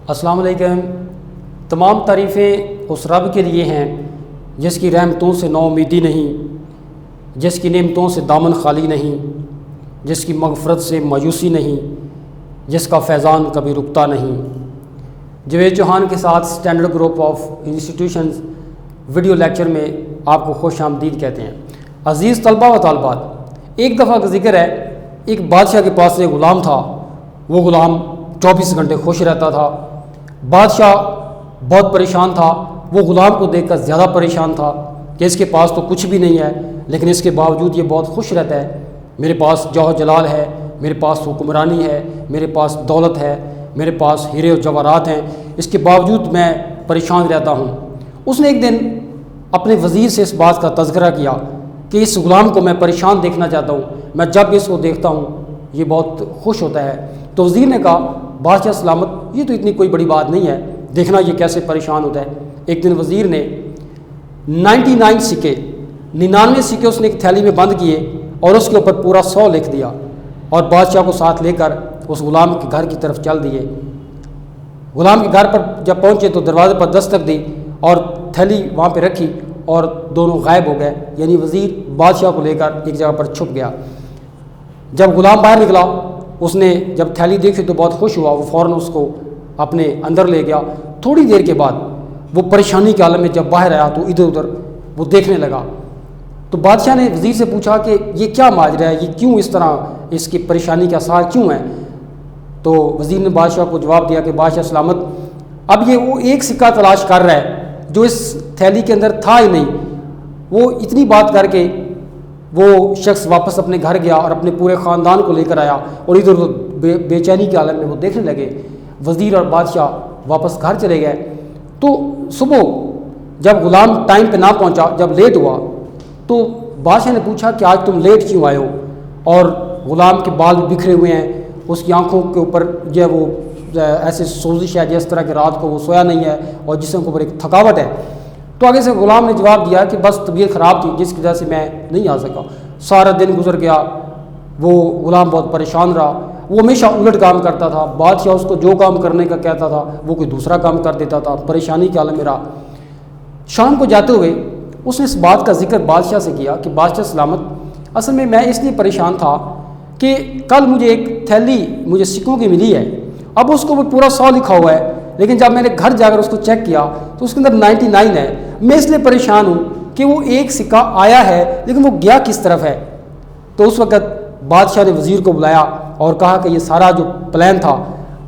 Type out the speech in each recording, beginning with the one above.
السلام علیکم۔ تمام تعریفیں اس رب کے لیے ہیں جس کی رحمتوں سے نو امیدی نہیں، جس کی نعمتوں سے دامن خالی نہیں، جس کی مغفرت سے مایوسی نہیں، جس کا فیضان کبھی رکتا نہیں۔ جاوید چوہان کے ساتھ standard group of institutions video lecture میں آپ کو خوش آمدید کہتے ہیں۔ عزیز طلبہ و طالبات، ایک دفعہ کا ذکر ہے، ایک بادشاہ کے پاس ایک غلام تھا۔ وہ غلام 24 گھنٹے خوش رہتا تھا۔ بادشاہ بہت پریشان تھا۔ وہ غلام کو دیکھ کر زیادہ پریشان تھا کہ اس کے پاس تو کچھ بھی نہیں ہے، لیکن اس کے باوجود یہ بہت خوش رہتا ہے۔ میرے پاس جوہ جلال ہے، میرے پاس حکمرانی ہے، میرے پاس دولت ہے، میرے پاس ہیرے و جواہرات ہیں، اس کے باوجود میں پریشان رہتا ہوں۔ اس نے ایک دن اپنے وزیر سے اس بات کا تذکرہ کیا کہ اس غلام کو میں پریشان دیکھنا چاہتا ہوں، میں جب اس کو دیکھتا ہوں یہ بہت خوش ہوتا ہے۔ تو وزیر نے کہا، بادشاہ سلامت، یہ تو اتنی کوئی بڑی بات نہیں ہے، دیکھنا یہ کیسے پریشان ہوتا ہے۔ ایک دن وزیر نے 99 سکے 99 سکے اس نے ایک تھیلی میں بند کیے اور اس کے اوپر پورا 100 لکھ دیا، اور بادشاہ کو ساتھ لے کر اس غلام کے گھر کی طرف چل دیے۔ غلام کے گھر پر جب پہنچے تو دروازے پر دستک دی اور تھیلی وہاں پہ رکھی، اور دونوں غائب ہو گئے، یعنی وزیر بادشاہ کو لے کر ایک جگہ پر چھپ گیا۔ جب غلام باہر نکلا، اس نے جب تھیلی دیکھی تو بہت خوش ہوا، وہ فوراً اس کو اپنے اندر لے گیا۔ تھوڑی دیر کے بعد وہ پریشانی کے عالم میں جب باہر آیا تو ادھر ادھر وہ دیکھنے لگا۔ تو بادشاہ نے وزیر سے پوچھا کہ یہ کیا ماجرا ہے، یہ کیوں اس طرح اس کی پریشانی کا اثار کیوں ہے؟ تو وزیر نے بادشاہ کو جواب دیا کہ بادشاہ سلامت، اب یہ وہ ایک سکہ تلاش کر رہا ہے جو اس تھیلی کے اندر تھا ہی نہیں۔ وہ اتنی بات کر کے وہ شخص واپس اپنے گھر گیا اور اپنے پورے خاندان کو لے کر آیا، اور ادھر ادھر بے چینی کے عالم میں وہ دیکھنے لگے۔ وزیر اور بادشاہ واپس گھر چلے گئے۔ تو صبح جب غلام ٹائم پہ نہ پہنچا، جب لیٹ ہوا، تو بادشاہ نے پوچھا کہ آج تم لیٹ کیوں آئے ہو؟ اور غلام کے بال بھی بکھرے ہوئے ہیں، اس کی آنکھوں کے اوپر جو ہے وہ ایسے سوزش ہے جس طرح کہ رات کو وہ سویا نہیں ہے، اور جسم کے اوپر ایک تھکاوٹ ہے۔ تو آگے سے غلام نے جواب دیا کہ بس طبیعت خراب تھی جس کی وجہ سے میں نہیں آ سکا۔ سارا دن گزر گیا، وہ غلام بہت پریشان رہا۔ وہ ہمیشہ الٹ کام کرتا تھا، بادشاہ اس کو جو کام کرنے کا کہتا تھا وہ کوئی دوسرا کام کر دیتا تھا، پریشانی کے عالم میں رہا۔ شام کو جاتے ہوئے اس نے اس بات کا ذکر بادشاہ سے کیا کہ بادشاہ سلامت، اصل میں اس لیے پریشان تھا کہ کل مجھے ایک تھیلی مجھے سکوں کی ملی ہے، اب اس کو وہ پورا 100 لکھا ہوا ہے، لیکن جب میں نے گھر جا کر اس کو چیک کیا تو اس کے اندر 99 ہے۔ میں اس لیے پریشان ہوں کہ وہ ایک سکہ آیا ہے لیکن وہ گیا کس طرف ہے؟ تو اس وقت بادشاہ نے وزیر کو بلایا اور کہا کہ یہ سارا جو پلان تھا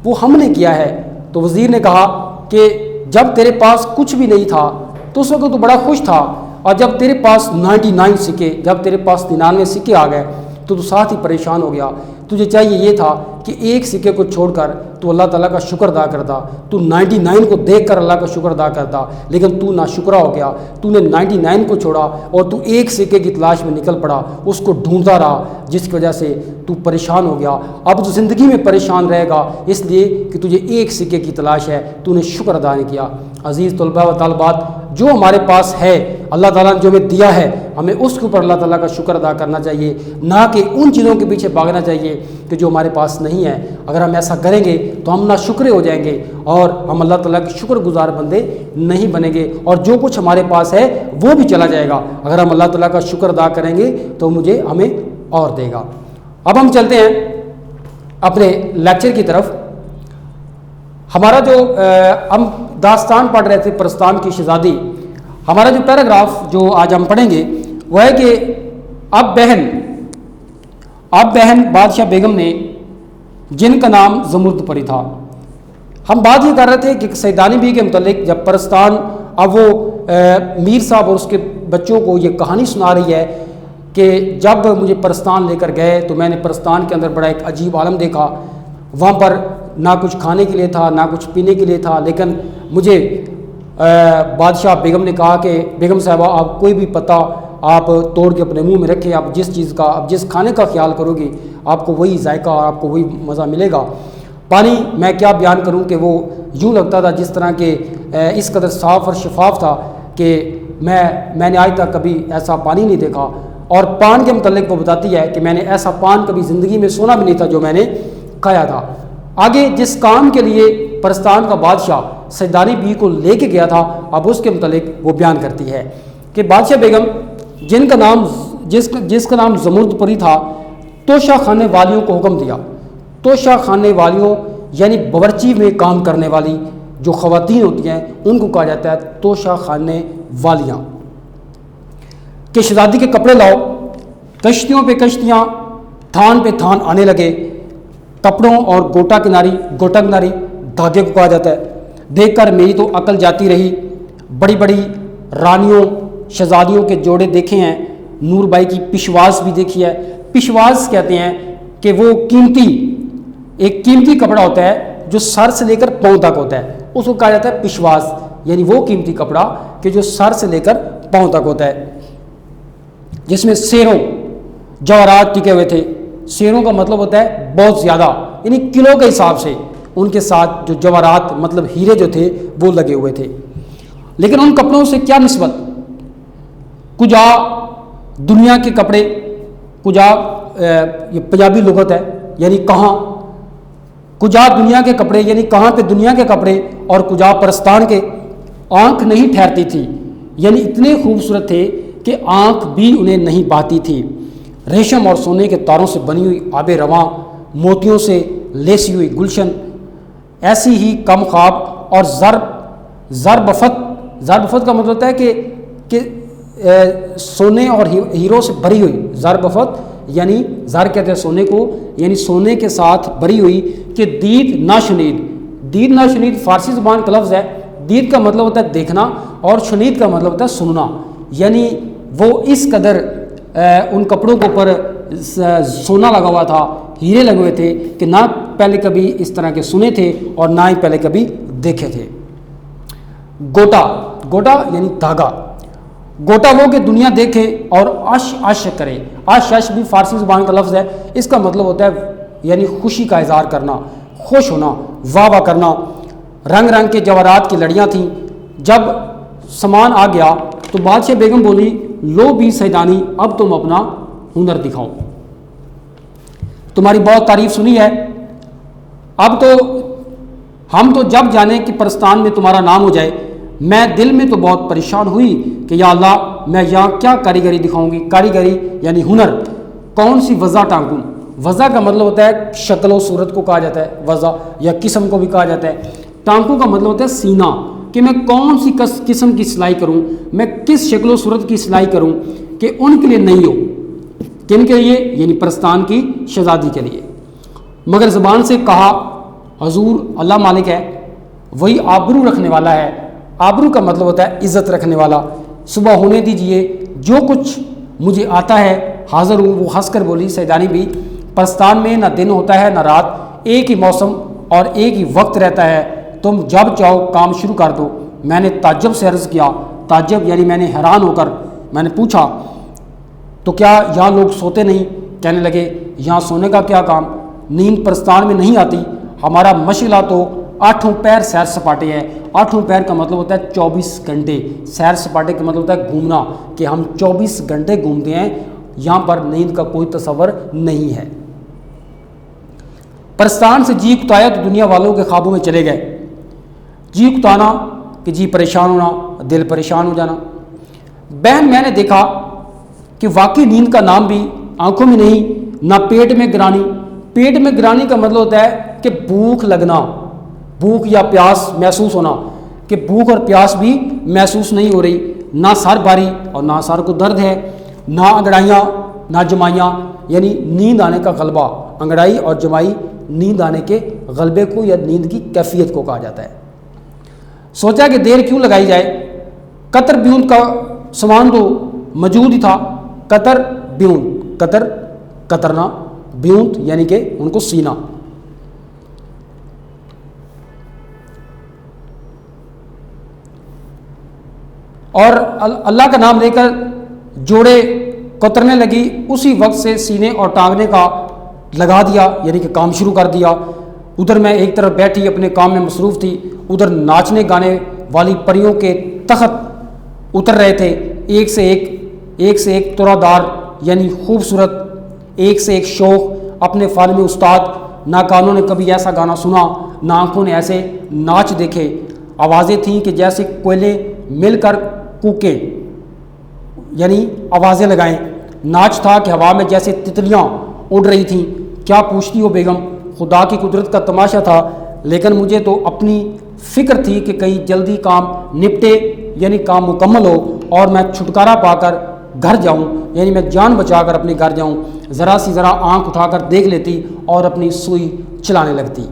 وہ ہم نے کیا ہے۔ تو وزیر نے کہا کہ جب تیرے پاس کچھ بھی نہیں تھا تو اس وقت تو بڑا خوش تھا، اور جب تیرے پاس 99 سکے، جب تیرے پاس 99 سکے آ گئے تو ساتھ ہی پریشان ہو گیا۔ تجھے چاہیے یہ تھا کہ ایک سکے کو چھوڑ کر تو اللہ تعالیٰ کا شکر ادا کرتا، تو 99 کو دیکھ کر اللہ کا شکر ادا کرتا، لیکن تو ناشکرا ہو گیا، تو نے 99 کو چھوڑا اور تو ایک سکے کی تلاش میں نکل پڑا، اس کو ڈھونڈتا رہا، جس کی وجہ سے تو پریشان ہو گیا۔ اب تو زندگی میں پریشان رہے گا اس لیے کہ تجھے ایک سکے کی تلاش ہے، تو نے شکر ادا نہیں کیا۔ عزیز طلباء و طالبات، جو ہمارے پاس ہے اللہ تعالیٰ نے جو ہمیں دیا ہے، ہمیں اس کے اوپر اللہ تعالیٰ کا شکر ادا کرنا چاہیے، نہ کہ ان چیزوں کے پیچھے بھاگنا چاہیے کہ جو ہمارے پاس نہیں ہے۔ اگر ہم ایسا کریں گے تو ہم ناشکرے ہو جائیں گے اور ہم اللہ تعالیٰ کے شکر گزار بندے نہیں بنیں گے، اور جو کچھ ہمارے پاس ہے وہ بھی چلا جائے گا۔ اگر ہم اللہ تعالیٰ کا شکر ادا کریں گے تو ہمیں اور دے گا۔ اب ہم چلتے ہیں اپنے لیکچر کی طرف۔ ہمارا جو ہم داستان پڑھ رہے تھے پرستان کی شہزادی، ہمارا جو پیراگراف جو آج ہم پڑھیں گے وہ ہے کہ اب بہن بادشاہ بیگم نے، جن کا نام زمرد پری تھا۔ ہم بات یہ کر رہے تھے کہ سیدانی بی کے متعلق، جب پرستان اب وہ میر صاحب اور اس کے بچوں کو یہ کہانی سنا رہی ہے کہ جب مجھے پرستان لے کر گئے تو میں نے پرستان کے اندر بڑا ایک عجیب عالم دیکھا، وہاں پر نہ کچھ کھانے کے لیے تھا نہ کچھ پینے کے لیے تھا، لیکن مجھے بادشاہ بیگم نے کہا کہ بیگم صاحبہ آپ کوئی بھی پتہ آپ توڑ کے اپنے منہ میں رکھیں، آپ جس کھانے کا خیال کرو گی آپ کو وہی ذائقہ اور آپ کو وہی مزہ ملے گا۔ پانی میں کیا بیان کروں کہ وہ یوں لگتا تھا جس طرح کہ اس قدر صاف اور شفاف تھا کہ میں نے آج تک کبھی ایسا پانی نہیں دیکھا۔ اور پان کے متعلق وہ بتاتی ہے کہ میں نے ایسا پان کبھی زندگی میں سونا بھی نہیں تھا جو میں نے کھایا تھا۔ آگے جس کام کے لیے پرستان کا بادشاہ سیدانی بی کو لے کے گیا تھا، اب اس کے متعلق وہ بیان کرتی ہے کہ بادشاہ بیگم جس کا نام زمرد پری تھا، توشہ خانے والیوں کو حکم دیا. توشہ خانے والیوں یعنی باورچی میں کام کرنے والی جو خواتین ہوتی ہیں ان کو کہا جاتا ہے توشہ خانے والیاں، کہ شہزادی کے کپڑے لاؤ. کشتیوں پہ کشتیاں، تھان پہ تھان آنے لگے. کپڑوں اور گوٹا کناری دھاگے کو کہا جاتا ہے. دیکھ کر میری تو عقل جاتی رہی. بڑی بڑی رانیوں شہزادیوں کے جوڑے دیکھے ہیں. نور بائی کی پشواز بھی دیکھی ہے. پشواز کہتے ہیں کہ وہ ایک قیمتی کپڑا ہوتا ہے جو سر سے لے کر پاؤں تک ہوتا ہے، اس کو کہا جاتا ہے پشواز، یعنی وہ قیمتی کپڑا کہ جو سر سے لے کر پاؤں تک ہوتا ہے، جس میں سیروں جواہرات ٹکے ہوئے تھے. سیروں کا مطلب ہوتا ہے بہت زیادہ، یعنی کلو کے حساب سے ان کے ساتھ جو جواہرات مطلب ہیرے جو تھے وہ لگے ہوئے تھے. لیکن ان کپڑوں سے کیا نسبت؟ کجا دنیا کے کپڑے، کجا یہ پنجابی لغت ہے یعنی کہاں، کجا دنیا کے کپڑے یعنی کہاں پہ دنیا کے کپڑے، اور کجا پرستان کے. آنکھ نہیں ٹھہرتی تھی، یعنی اتنے خوبصورت تھے کہ آنکھ بھی انہیں نہیں بہتی تھی. ریشم اور سونے کے تاروں سے بنی ہوئی آب رواں، موتیوں سے لیسی ہوئی گلشن، ایسی ہی کم خواب اور زربفت کا مطلب ہوتا ہے کہ سونے اور ہیروں سے بھری ہوئی. زربفت یعنی زر کہتے ہیں سونے کو، یعنی سونے کے ساتھ بھری ہوئی. کہ دید ناشنید فارسی زبان کا لفظ ہے. دید کا مطلب ہوتا ہے دیکھنا اور شنید کا مطلب ہوتا ہے سننا، یعنی وہ اس قدر ان کپڑوں کے اوپر سونا لگا ہوا تھا، ہیرے لگے ہوئے تھے کہ نہ پہلے کبھی اس طرح کے سنے تھے اور نہ ہی پہلے کبھی دیکھے تھے. گوٹا یعنی دھاگا. گوٹا وہ کہ دنیا دیکھے اور عش کرے. عش بھی فارسی زبان کا لفظ ہے. اس کا مطلب ہوتا ہے یعنی خوشی کا اظہار کرنا، خوش ہونا، واہ واہ کرنا. رنگ رنگ کے جواہرات کی لڑیاں تھیں. جب سامان آ گیا تو بادشاہ بیگم بولی، لو بھی سیدانی، اب تم اپنا ہنر دکھاؤ. تمہاری بہت تعریف سنی ہے، اب تو ہم تو جب جانے کہ پرستان میں تمہارا نام ہو جائے. میں دل میں تو بہت پریشان ہوئی کہ یا اللہ میں یہاں کیا کاریگری دکھاؤں گی. کاریگری یعنی ہنر. کون سی وضع ٹانکوں. وضع کا مطلب ہوتا ہے شکل و صورت کو کہا جاتا ہے وضع، یا قسم کو بھی کہا جاتا ہے. ٹانکوں کا مطلب ہوتا ہے سینہ، کہ میں کون سی قسم کی سلائی کروں، میں کس شکل و صورت کی سلائی کروں کہ ان کے لیے نہیں ہو. کن کے لیے؟ یعنی پرستان کی شہزادی کے لیے. مگر زبان سے کہا، حضور اللہ مالک ہے، وہی آبرو رکھنے والا ہے. آبرو کا مطلب ہوتا ہے عزت رکھنے والا. صبح ہونے دیجئے، جو کچھ مجھے آتا ہے حاضر ہوں. وہ ہنس کر بولی سیدانی بھی، پرستان میں نہ دن ہوتا ہے نہ رات، ایک ہی موسم اور ایک ہی وقت رہتا ہے. تم جب چاہو کام شروع کر دو. میں نے تعجب سے عرض کیا. تعجب یعنی میں نے حیران ہو کر میں نے پوچھا، تو کیا یہاں لوگ سوتے نہیں؟ کہنے لگے، یہاں سونے کا کیا کام، نیند پرستان میں نہیں آتی. ہمارا مشغلہ تو 8 پیر سیر سپاٹے ہے. 8 پیر کا مطلب ہوتا ہے 24 گھنٹے. سیر سپاٹے کا مطلب ہوتا ہے گھومنا، کہ ہم 24 گھنٹے گھومتے ہیں. یہاں پر نیند کا کوئی تصور نہیں ہے. پرستان سے جی کتایا تو دنیا والوں کے خوابوں میں چلے گئے. جی کتانا کہ جی پریشان ہونا، دل پریشان ہو جانا. بہن میں نے دیکھا کہ واقعی نیند کا نام بھی آنکھوں میں نہیں، نہ پیٹ میں گرانی. پیٹ میں گرانی کا مطلب ہوتا ہے کہ بھوک لگنا، بھوک یا پیاس محسوس ہونا، کہ بھوک اور پیاس بھی محسوس نہیں ہو رہی. نہ سر بھاری اور نہ سر کو درد ہے، نہ انگڑائیاں نہ جمائیاں، یعنی نیند آنے کا غلبہ. انگڑائی اور جمائی نیند آنے کے غلبے کو یا نیند کی کیفیت کو کہا جاتا ہے. سوچا کہ دیر کیوں لگائی جائے. قطر بیونت کا سامان تو موجود ہی تھا. قطر بیونت، قطر قطرنا، بیونت یعنی کہ ان کو سینا. اور اللہ کا نام لے کر جوڑے کترنے لگی. اسی وقت سے سینے اور ٹانگنے کا لگا دیا، یعنی کہ کام شروع کر دیا. ادھر میں ایک طرف بیٹھی اپنے کام میں مصروف تھی، ادھر ناچنے گانے والی پریوں کے تخت اتر رہے تھے. ایک سے ایک ترا دار یعنی خوبصورت، ایک سے ایک شوق، اپنے فن میں استاد. نہ کانوں نے کبھی ایسا گانا سنا، نہ آنکھوں نے ایسے ناچ دیکھے۔ آوازیں تھیں کہ جیسے کوئلے مل کر کوکیں، یعنی آوازیں لگائیں۔ ناچ تھا کہ ہوا میں جیسے تتلیاں اڑ رہی تھیں۔ کیا پوچھتی ہو بیگم، خدا کی قدرت کا تماشا تھا، لیکن مجھے تو اپنی فکر تھی کہ کہیں جلدی کام نپٹے، یعنی کام مکمل ہو اور میں چھٹکارا پا کر گھر جاؤں، یعنی میں جان بچا کر اپنے گھر جاؤں۔ ذرا آنکھ اٹھا کر دیکھ لیتی اور اپنی سوئی چلانے لگتی۔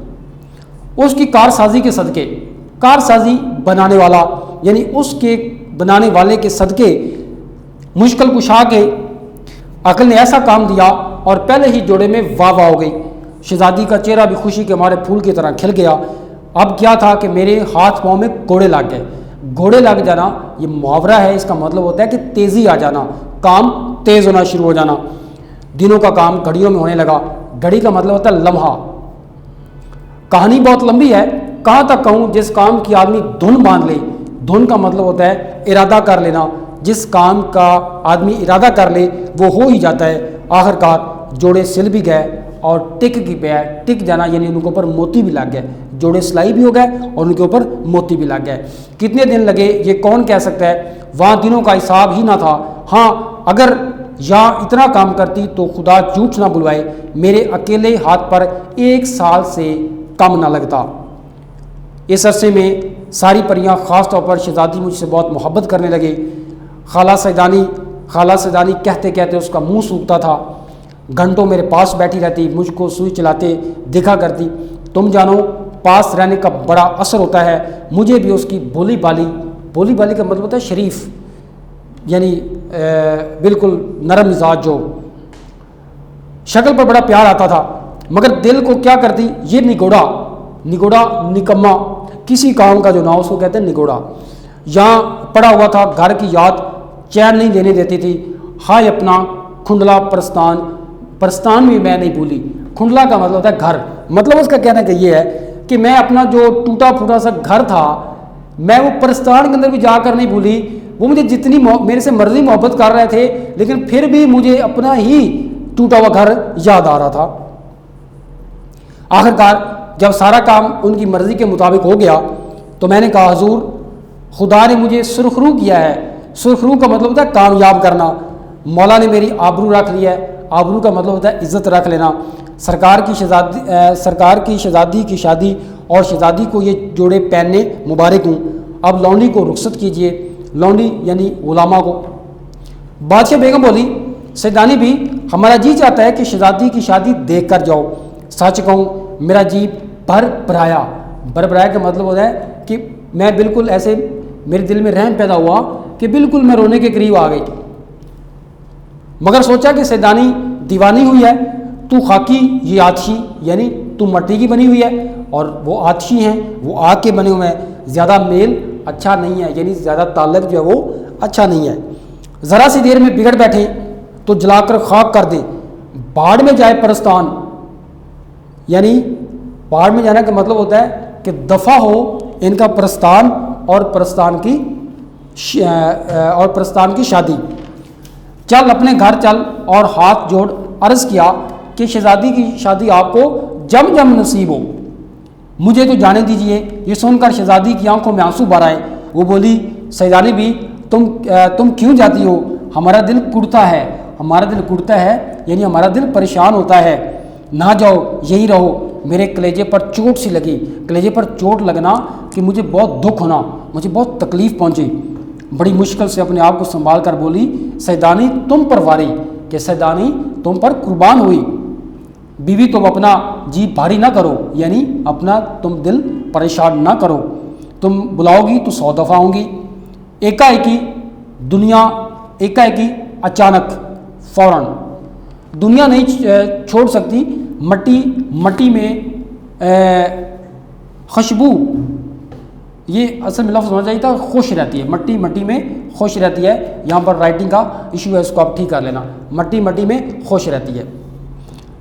اس کی کارسازی کے صدقے، کارسازی بنانے والا یعنی اس کے بنانے والے کے صدقے مشکل کشا کے عقل نے ایسا کام دیا اور پہلے ہی جوڑے میں واہ واہ ہو گئی۔ شہزادی کا چہرہ بھی خوشی کے مارے پھول کی طرح کھل گیا۔ اب کیا تھا کہ میرے ہاتھ پاؤں میں گھوڑے لگ گئے۔ گھوڑے لگ جانا یہ محاورہ ہے، اس کا مطلب ہوتا ہے کہ تیزی آ جانا، کام تیز ہونا شروع ہو جانا۔ دنوں کا کام گھڑیوں میں ہونے لگا۔ گھڑی کا مطلب ہوتا ہے لمحہ۔ کہانی بہت لمبی ہے، کہاں تک کہوں؟ جس کام کی آدمی دھن باندھ لے، دھن کا مطلب ہوتا ہے ارادہ کر لینا، جس کام کا آدمی ارادہ کر لے وہ ہو ہی جاتا ہے۔ آخر کار جوڑے سل بھی گئے اور ٹک کی پہ ٹک جانا یعنی ان کے اوپر موتی بھی لگ گئے، جوڑے سلائی بھی ہو گئے اور ان کے اوپر موتی بھی لگ گئے۔ کتنے دن لگے یہ کون کہہ سکتا ہے، وہاں دنوں کا حساب ہی نہ تھا۔ ہاں اگر یہاں اتنا کام کرتی تو خدا جھوٹ نہ بلوائے میرے اکیلے ہاتھ پر 1 سال سے کم نہ لگتا۔ اس عرصے میں ساری پریاں، خاص طور پر شہزادی، مجھ سے بہت محبت کرنے لگے۔ خالہ سیدانی کہتے کہتے اس کا منہ سوکھتا تھا۔ گھنٹوں میرے پاس بیٹھی رہتی، مجھ کو سوئی چلاتے دیکھا کرتی۔ تم جانو پاس رہنے کا بڑا اثر ہوتا ہے۔ مجھے بھی اس کی بولی بالی کا مطلب ہوتا ہے شریف، یعنی بالکل نرم مزاج، جو شکل پر بڑا پیار آتا تھا، مگر دل کو کیا کرتی یہ نگوڑا نکما، کسی کام کا جو نہ اس کو کہتے ہیں نگوڑا۔ یہاں پڑا ہوا تھا، گھر کی یاد چین نہیں لینے دیتی تھی۔ ہائے اپنا کھنڈلا پرستان بھی میں نہیں بھولی۔ کھنڈلا کا مطلب ہوتا ہے گھر، مطلب اس کا کہنا کہ یہ ہے کہ میں اپنا جو ٹوٹا پھوٹا سا گھر تھا میں وہ پرستان کے اندر بھی جا کر نہیں بھولی۔ وہ مجھے جتنی میرے سے مرضی محبت کر رہے تھے لیکن پھر بھی مجھے اپنا ہی ٹوٹا ہوا گھر یاد آ رہا تھا۔ آخر کار جب سارا کام ان کی مرضی کے مطابق ہو گیا تو میں نے کہا حضور خدا نے مجھے سرخرو کیا ہے۔ سرخرو کا مطلب ہوتا ہے کامیاب کرنا۔ مولا نے میری آبرو رکھ لیا ہے۔ آبرو کا مطلب ہوتا ہے عزت رکھ لینا۔ سرکار کی شہزادی کی شادی اور شہزادی کو یہ جوڑے پہننے مبارک ہوں۔ اب لونڈی کو رخصت کیجئے۔ لونڈی یعنی غلامہ کو۔ بادشاہ بیگم بولی سیدانی بھی ہمارا جی چاہتا ہے کہ شہزادی کی شادی دیکھ کر جاؤ۔ سچ کہوں میرا جی بھربھرایا کا مطلب ہوتا ہے کہ میں بالکل ایسے میرے دل میں رحم پیدا ہوا کہ بالکل میں رونے کے قریب آ گئی، مگر سوچا کہ سیدانی دیوانی ہوئی ہے، تو خاکی یہ آتشی یعنی تو مٹی کی بنی ہوئی ہے اور وہ آتشی ہیں، وہ آگ کے بنے ہوئے ہیں، زیادہ میل اچھا نہیں ہے، یعنی زیادہ تعلق جو ہے وہ اچھا نہیں ہے۔ ذرا سی دیر میں بگڑ بیٹھے تو جلا کر خاک کر دیں۔ باڑ میں جائے پرستان، یعنی باڑ میں جانا کا مطلب ہوتا ہے کہ دفع ہو ان کا پرستان اور پرستان کی شادی۔ چل اپنے گھر چل، اور ہاتھ جوڑ عرض کیا کہ شہزادی کی شادی آپ کو جم نصیب ہو، مجھے تو جانے دیجئے۔ یہ سن کر شہزادی کی آنکھوں میں آنسو بھر آئے۔ وہ بولی سیدانی بھی تم کیوں جاتی ہو؟ ہمارا دل کڑتا ہے یعنی ہمارا دل پریشان ہوتا ہے۔ نہ جاؤ، یہی رہو۔ میرے کلیجے پر چوٹ سی لگی۔ کلیجے پر چوٹ لگنا کہ مجھے بہت دکھ ہونا، مجھے بہت تکلیف پہنچی۔ بڑی مشکل سے اپنے آپ کو سنبھال کر بولی سیدانی تم پر واری، کہ سیدانی تم پر قربان ہوئی۔ بیوی تم اپنا جی بھاری نہ کرو، یعنی اپنا تم دل پریشان نہ کرو۔ تم بلاؤ گی تو 100 دفعہ ہوں گی۔ ایکا اچانک فوراً دنیا نہیں چھوڑ سکتی۔ مٹی میں خوشبو، یہ اصل میں لفظ ہونا چاہیے تھا خوش رہتی ہے، مٹی میں خوش رہتی ہے۔ یہاں پر رائٹنگ کا ایشو ہے، اس کو آپ ٹھیک کر لینا۔ مٹی میں خوش رہتی ہے۔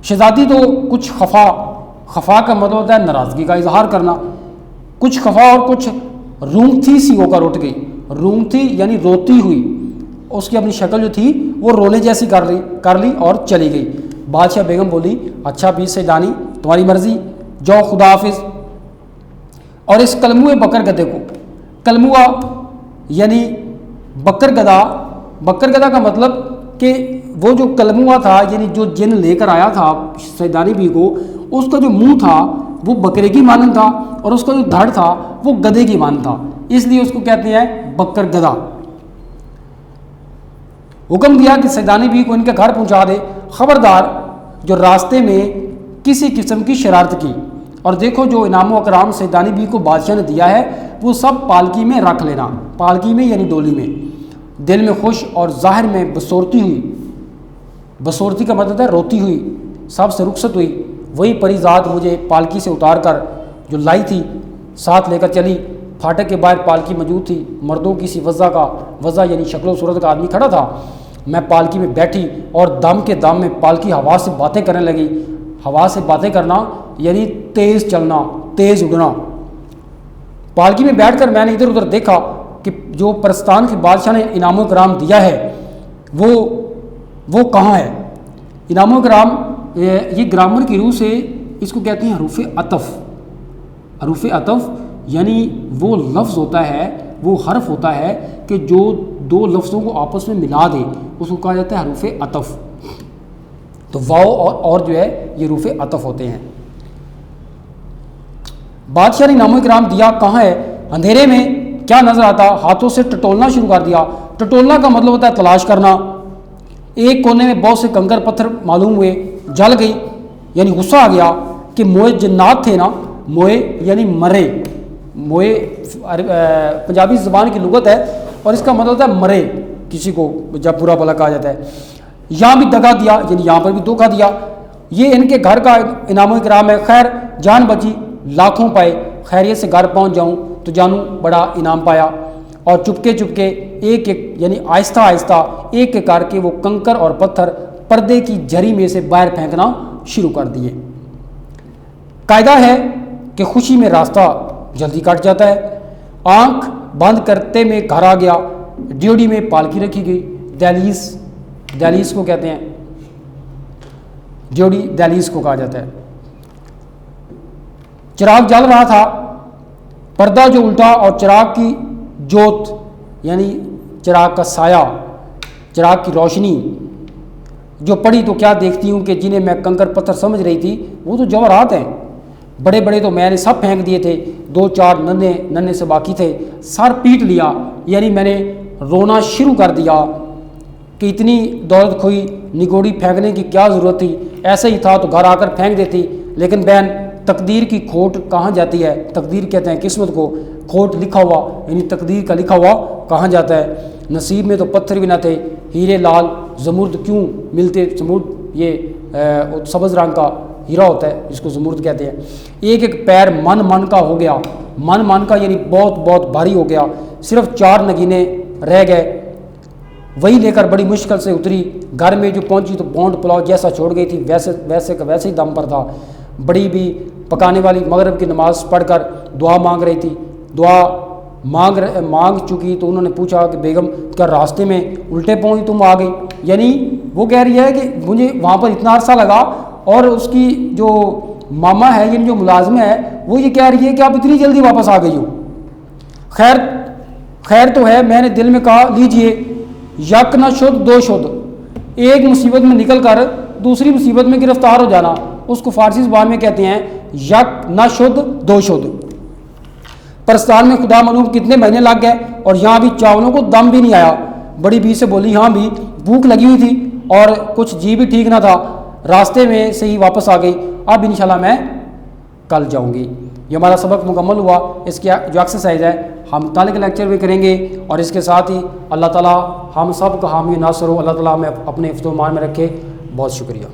شہزادی تو کچھ خفا کا مطلب ہوتا ہے ناراضگی کا اظہار کرنا۔ کچھ خفا اور کچھ رونگتی سی ہو کر اٹھ گئی۔ رونگتی یعنی روتی ہوئی، اس کی اپنی شکل جو تھی وہ رونے جیسی کر لی اور چلی گئی۔ بادشاہ بیگم بولی اچھا بھی سیدانی تمہاری مرضی، جاؤ خدا حافظ۔ اور اس کلموئے بکر گدے کو، کلموہ یعنی بکر گدا، بکر گدا کا مطلب کہ وہ جو کلموہ تھا یعنی جو جن لے کر آیا تھا سیدانی بی کو، اس کا جو منہ تھا وہ بکرے کی مانند تھا اور اس کا جو دھڑ تھا وہ گدے کی مانند تھا، اس لیے اس کو کہتے ہیں بکر گدا۔ حکم دیا کہ سیدانی بی کو ان کے گھر پہنچا دے، خبردار جو راستے میں کسی قسم کی شرارت کی۔ اور دیکھو جو انعام و اکرام سیدانی بی کو بادشاہ نے دیا ہے وہ سب پالکی میں رکھ لینا، پالکی میں یعنی ڈولی میں، دل میں خوش اور ظاہر میں بسورتی ہوئی، بسورتی کا مطلب ہے روتی ہوئی، سب سے رخصت ہوئی، وہی پری ذات مجھے پالکی سے اتار کر جو لائی تھی ساتھ لے کر چلی۔ پھاٹک کے باہر پالکی موجود تھی، مردوں کی سی وضع یعنی شکل و صورت کا آدمی کھڑا تھا۔ میں پالکی میں بیٹھی اور دم کے دم میں پالکی ہوا سے باتیں کرنے لگی۔ ہوا سے باتیں کرنا یعنی تیز چلنا، تیز اڑنا۔ پالکی میں بیٹھ کر میں نے ادھر ادھر دیکھا کہ جو پرستان کے بادشاہ نے انعام و کرام دیا ہے وہ کہاں ہے۔ انعام و کرام یہ گرامر کی روح سے اس کو کہتے ہیں حروف عطف۔ حروف عطف یعنی وہ لفظ ہوتا ہے، وہ حرف ہوتا ہے کہ جو دو لفظوں کو آپس میں ملا دے، اس کو کہا جاتا ہے حروف عطف۔ تو واو اور جو ہے یہ حروف عطف ہوتے ہیں۔ بادشاہ نے انعام و کرام دیا، کہاں ہے؟ اندھیرے میں کیا نظر آتا؟ ہاتھوں سے ٹٹولنا شروع کر دیا۔ ٹٹولنا کا مطلب ہوتا ہے تلاش کرنا۔ ایک کونے میں بہت سے کنکر پتھر معلوم ہوئے، جل گئی یعنی غصہ آ گیا کہ موئے جنات تھے نا، موئے یعنی مرے، موئے پنجابی زبان کی لغت ہے اور اس کا مطلب ہوتا ہے مرے، کسی کو جب برا بھلا کہا جاتا ہے۔ یہاں بھی دگا دیا یعنی یہاں پر بھی دھوکہ دیا۔ یہ ان کے گھر کا انعام و اکرام ہے، خیر جان بچی، لاکھوں پائے، خیریت سے گھر پہنچ جاؤں تو جانوں بڑا انعام پایا۔ اور چپکے چپکے ایک ایک یعنی آہستہ آہستہ ایک ایک کر کے وہ کنکر اور پتھر پردے کی جھری میں سے باہر پھینکنا شروع کر دیے۔ قاعدہ ہے کہ خوشی میں راستہ جلدی کٹ جاتا ہے۔ آنکھ بند کرتے میں گھر آ گیا، ڈیوڑی میں پالکی رکھی گئی، دہلیز کو کہتے ہیں، ڈیوڑی دہلیز کو کہا جاتا ہے۔ چراغ جل رہا تھا، پردہ جو الٹا اور چراغ کی جوت یعنی چراغ کا سایہ، چراغ کی روشنی جو پڑی تو کیا دیکھتی ہوں کہ جنہیں میں کنکر پتھر سمجھ رہی تھی وہ تو جواہرات ہیں۔ بڑے بڑے تو میں نے سب پھینک دیے تھے، دو چار ننے سے باقی تھے۔ سر پیٹ لیا یعنی میں نے رونا شروع کر دیا کہ اتنی دولت کھوئی، نگوڑی پھینکنے کی کیا ضرورت تھی، ایسے ہی تھا تو گھر آ کر پھینک دیتی۔ لیکن بہن تقدیر کی کھوٹ کہاں جاتی ہے؟ تقدیر کہتے ہیں قسمت کو، کھوٹ لکھا ہوا یعنی تقدیر کا لکھا ہوا کہاں جاتا ہے؟ نصیب میں تو پتھر بھی نہ تھے، ہیرے لال زمرد کیوں ملتے؟ زمرد یہ سبز رنگ کا ہیرا ہوتا ہے جس کو زمرد کہتے ہیں۔ ایک ایک پیر من کا ہو گیا، من کا یعنی بہت بہت بھاری ہو گیا، صرف 4 نگینے رہ گئے، وہی لے کر بڑی مشکل سے اتری۔ گھر میں جو پہنچی تو بونڈ پلاؤ جیسا چھوڑ گئی تھی، ویسے ہی دم پر تھا۔ بڑی بھی پکانے والی مغرب کی نماز پڑھ کر دعا مانگ رہی تھی، دعا مانگ چکی تو انہوں نے پوچھا کہ بیگم کیا راستے میں الٹے پاؤں ہی تم آ گئی؟ یعنی وہ کہہ رہی ہے کہ مجھے وہاں پر اتنا عرصہ لگا، اور اس کی جو ماما ہے یعنی جو ملازمہ ہے وہ یہ کہہ رہی ہے کہ آپ اتنی جلدی واپس آ گئی ہو۔ خیر تو ہے، میں نے دل میں کہا لیجئے، یک نہ شد دو شد، ایک مصیبت میں نکل کر دوسری مصیبت میں گرفتار ہو جانا، اس کو فارسی زبان میں کہتے ہیں یک نہ شد دو شد۔ پرستان میں خدا معلوم کتنے مہینے لگ گئے اور یہاں بھی چاولوں کو دم بھی نہیں آیا۔ بڑی بی سے بولی ہاں بھی بھوک لگی ہوئی تھی اور کچھ جی بھی ٹھیک نہ تھا، راستے میں سے ہی واپس آ گئی، اب انشاءاللہ میں کل جاؤں گی۔ یہ ہمارا سبق مکمل ہوا۔ اس کی جو ایکسرسائز ہے ہم کل کے لیکچر میں کریں گے، اور اس کے ساتھ ہی اللہ تعالیٰ ہم سب کا حامی ناصر ہو، اللہ تعالیٰ ہمیں اپنے حفظ و امان میں رکھے۔ بہت شکریہ۔